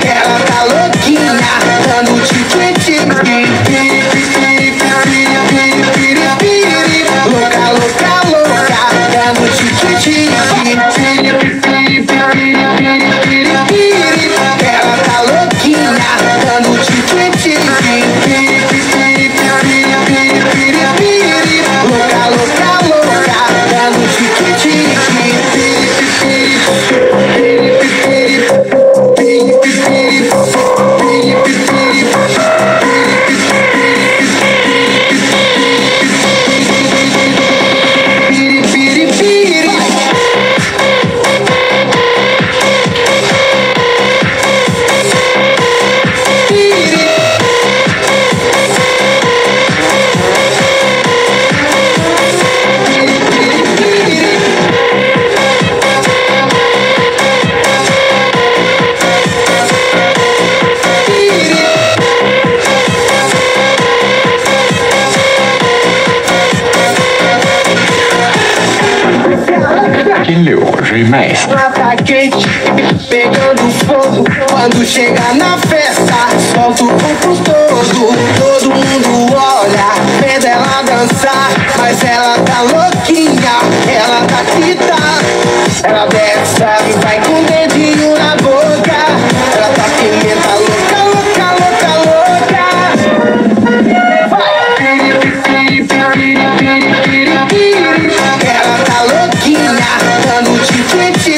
Ela tá louquinha, dando tique-tique. Louca, louca, louca, dando tique-tique. Ela tá louquinha, dando tique-tique. Louca, louca, louca, dando tique-tique. Remix. Tá quente, pegando fogo. Quando chega na festa, solta o corpo todo. Todo mundo olha, vendo ela dançar. Mas ela tá louquinha, ela tá quita. Ela desce e vai com o dedinho na boca. Ela tá pimenta louca, louca, louca, louca. Vai! Ela tá louquinha, dando tique-tique.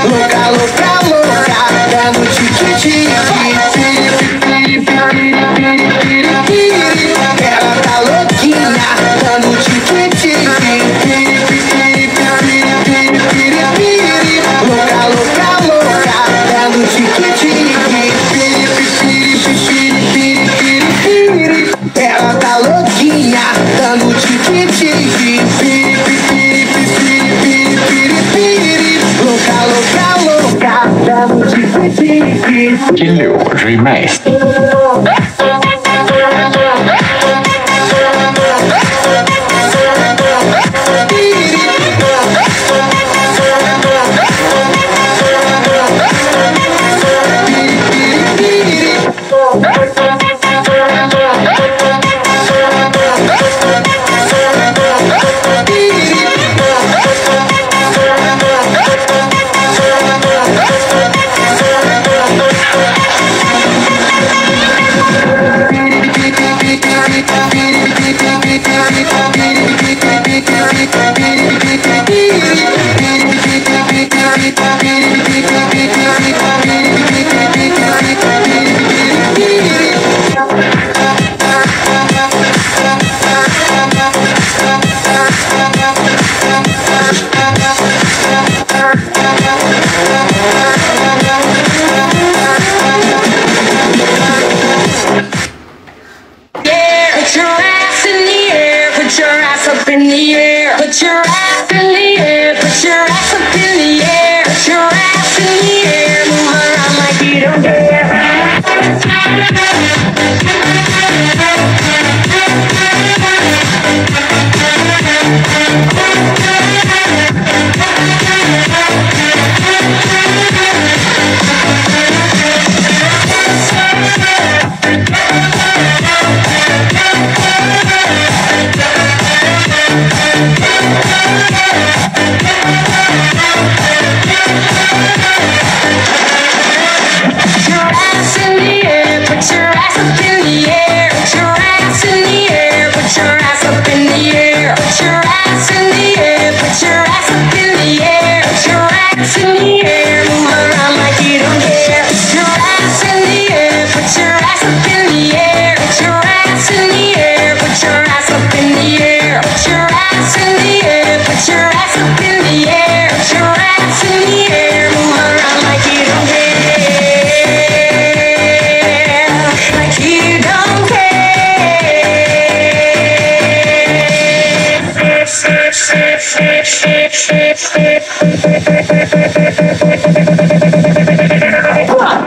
Louca, louca, louca, dando tique-tique. Ela tá louquinha, dando tique-tique. Louca, louca, louca, dando tique-tique. Ela tá louquinha, dando tique-tique. Louca, louca, louca, dando tique-tique. 金柳 Remix。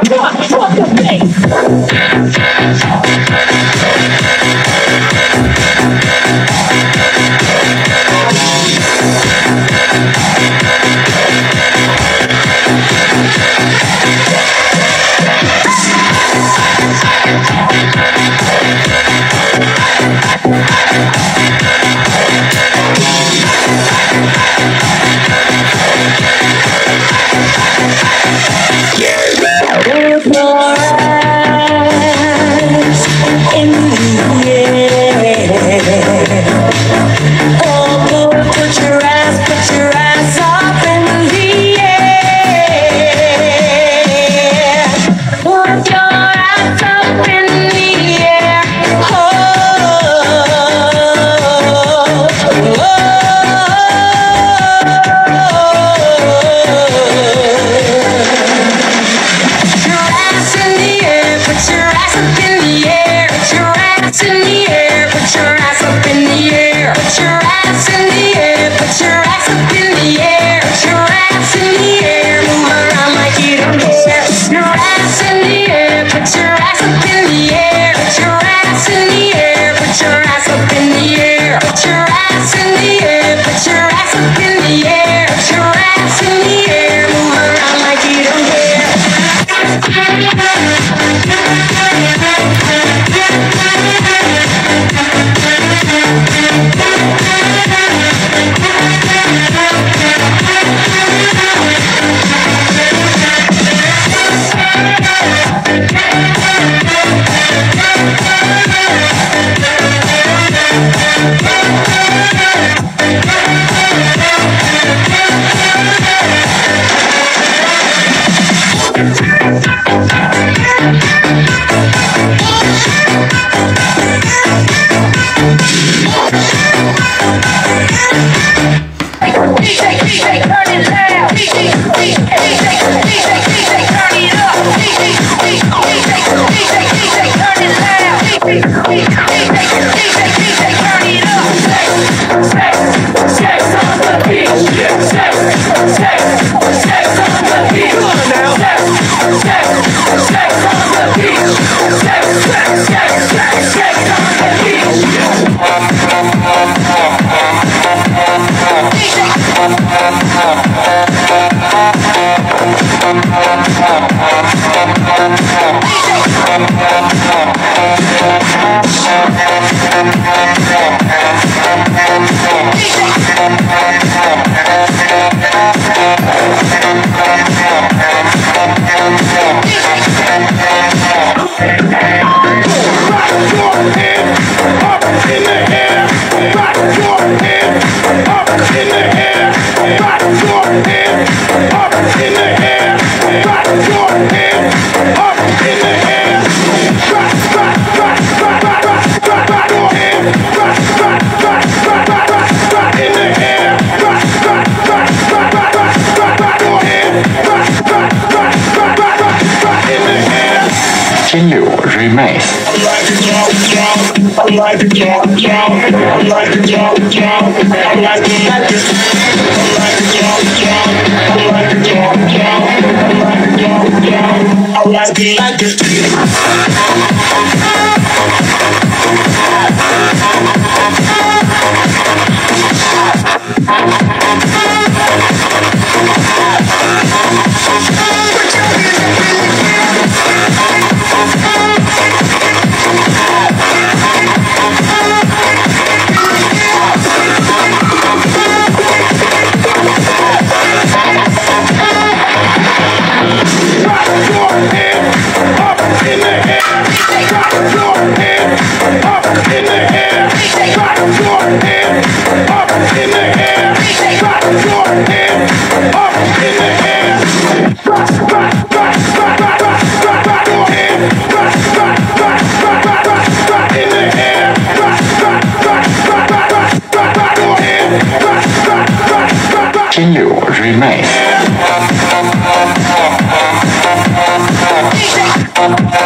Drop 金柳 Remix。 金柳 Remix。 We'll be right back.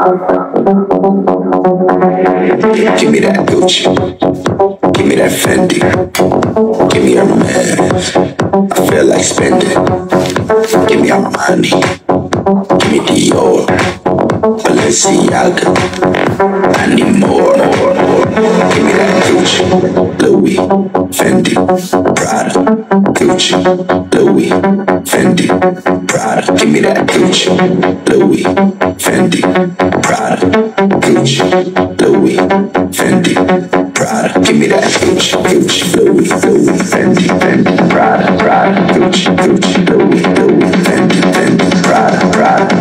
Give me that Gucci. Give me that Fendi. Give me Hermes. I feel like spending. Give me Armani. Give me Dior. Balenciaga. I need more. Give me that Gucci. Louis. Fendi. Prada. Gucci. Louis. Fendi. Prada. Give me that Gucci. Louis. Fendi. Prada. Gucci. Louis. Fendi. Prada. Give me that Gucci. Louis. Fendi. Prada. Gucci. Louis. Fendi. Prada.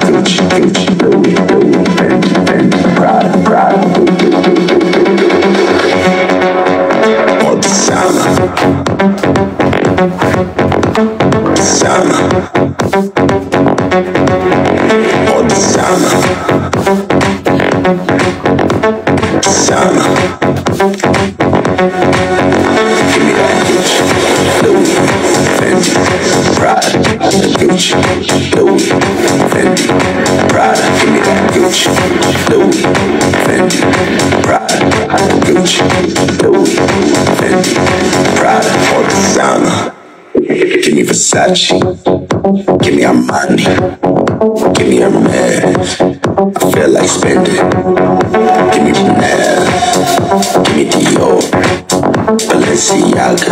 Gucci. Louis. Fendi. Prada. All the summer. All the summer. Give me that Gucci, Louis, Fendi, Prada, Gucci, Louis, Fendi, Prada. Give me that Gucci, Louis, Fendi, Prada, Gucci, Louis, Fendi, Prada. All the summer. Give me Versace. Give me Armani. Give me Hermes. I feel like spending. Give me Chanel. Give me Dior. Balenciaga.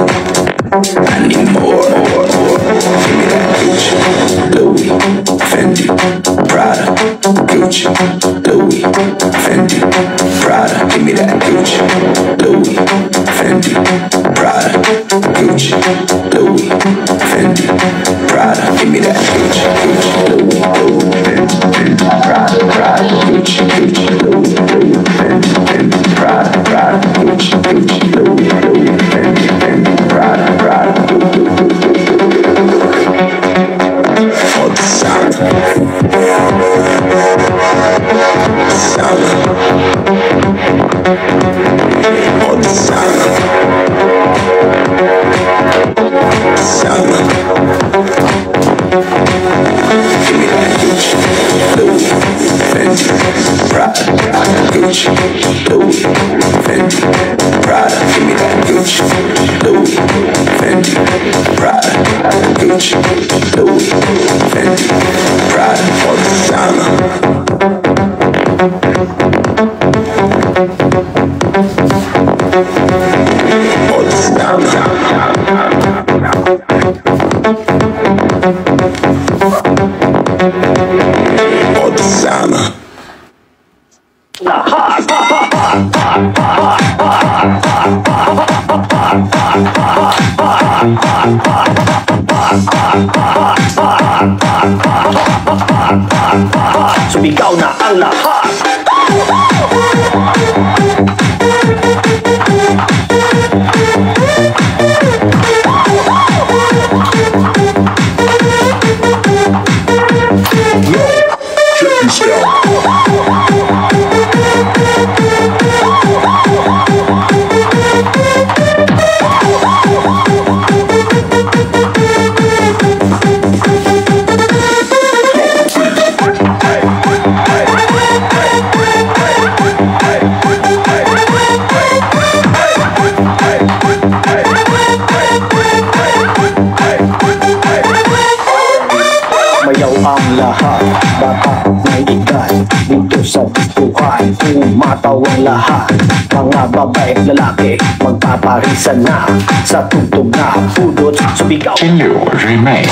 I need more. Give me that Gucci. Louis. Fendi. Prada. Gucci. Louis. Fendi. Prada. Give me that Gucci. Louis. Fendi. Prada. Gucci. Louis. Fendi. Prada. Give me that Gucci. Louis. Fendi. Prada. Gucci. Louis. Fendi. Prada. Gucci. Louis. Fendi. Prada. All the summer. All the summer. Give me that Gucci, Louis, Fendi, Prada, Gucci, Louis, Fendi, Prada. Give me that Gucci, Louis, Fendi, Prada, Gucci, Louis, Fendi, Prada. All the summer. All the summer. All the summer. Sumigaw na ang lahat. Ang lahat, bata may edad dito sa buhay, umataw ang lahat. Mga babae at lalaki magpaparisan na sa tugtog na pulot, sumigaw. 金柳 Remix.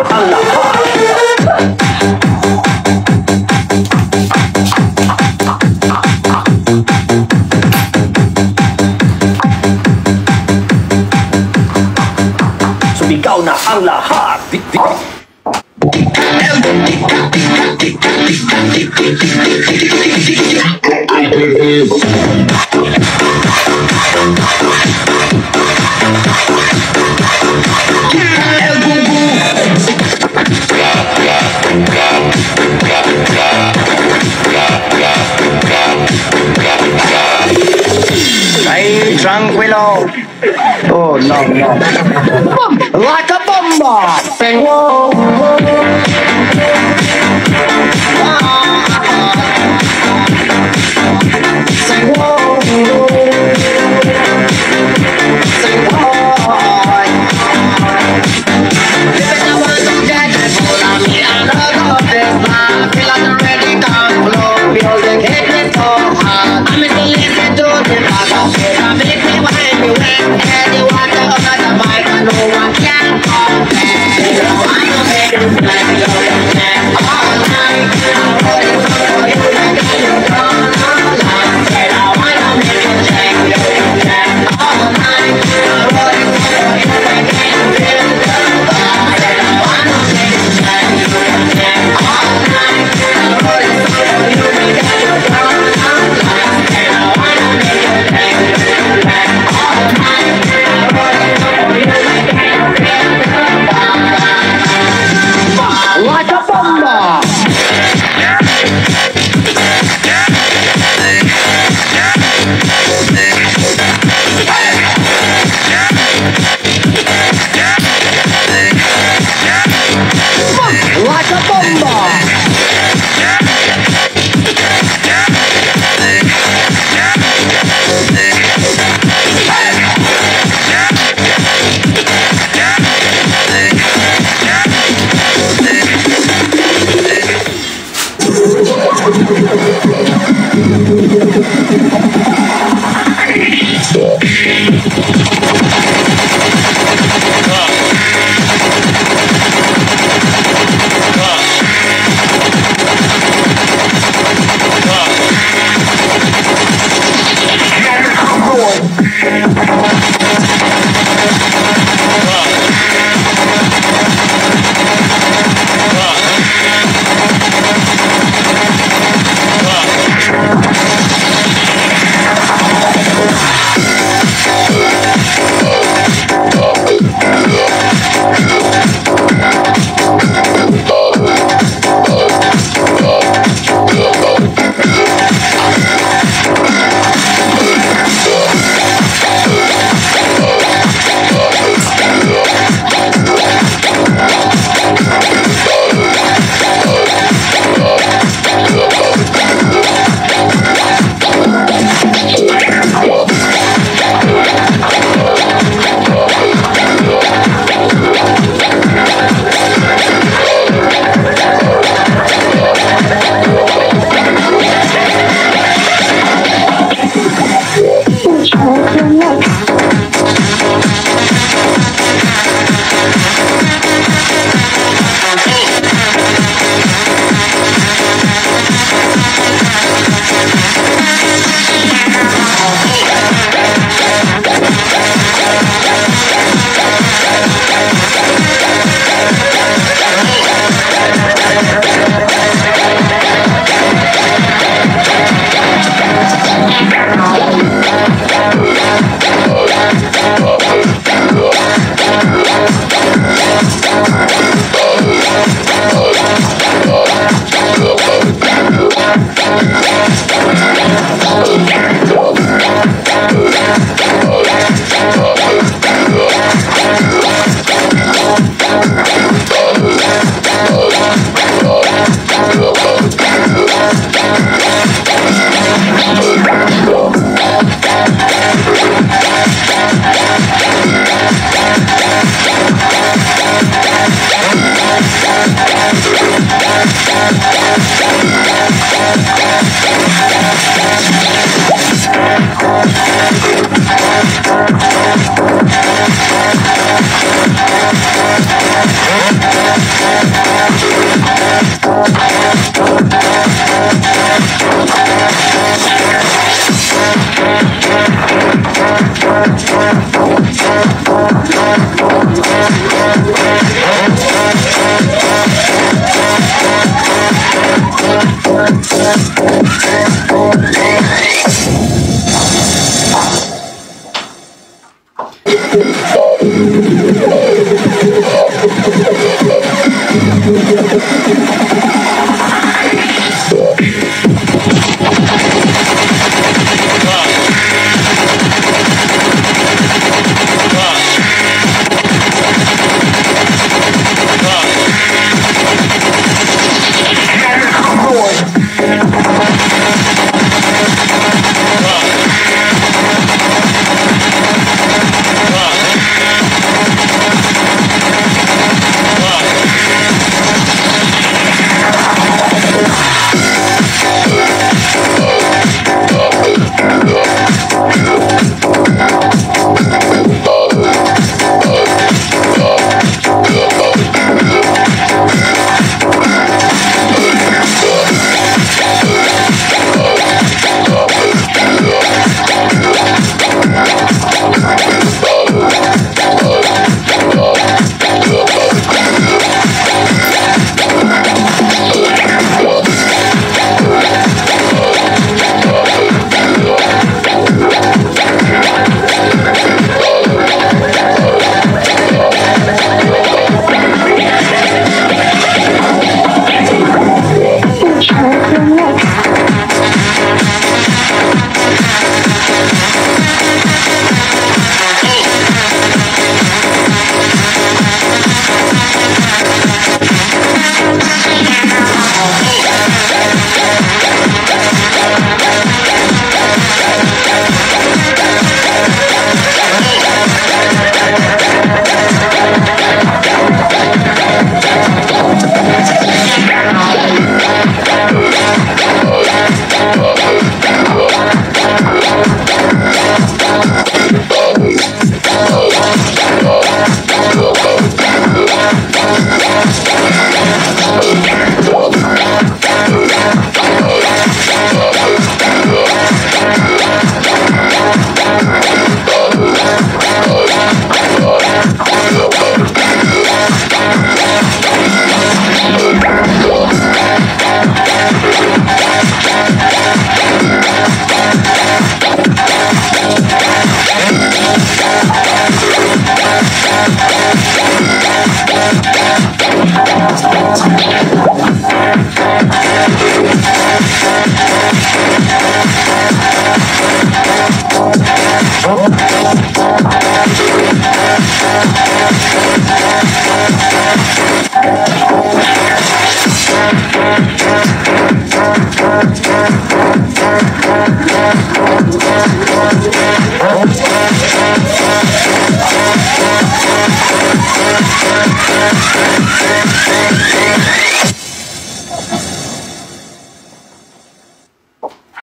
ang lahat. Sumigaw na ang lahat. Stay tranquilo. Oh no no. Like a bomber. Say whoa. Say whoa. Say whoa. If it's the one who dead, then pull on me and hug up this line. Feel like I'm ready to flow. Music hit me so hard. I'm in the listen to the back of it. I make me wind me wet. And you want to under the mic and no one can compare. I know make it like you.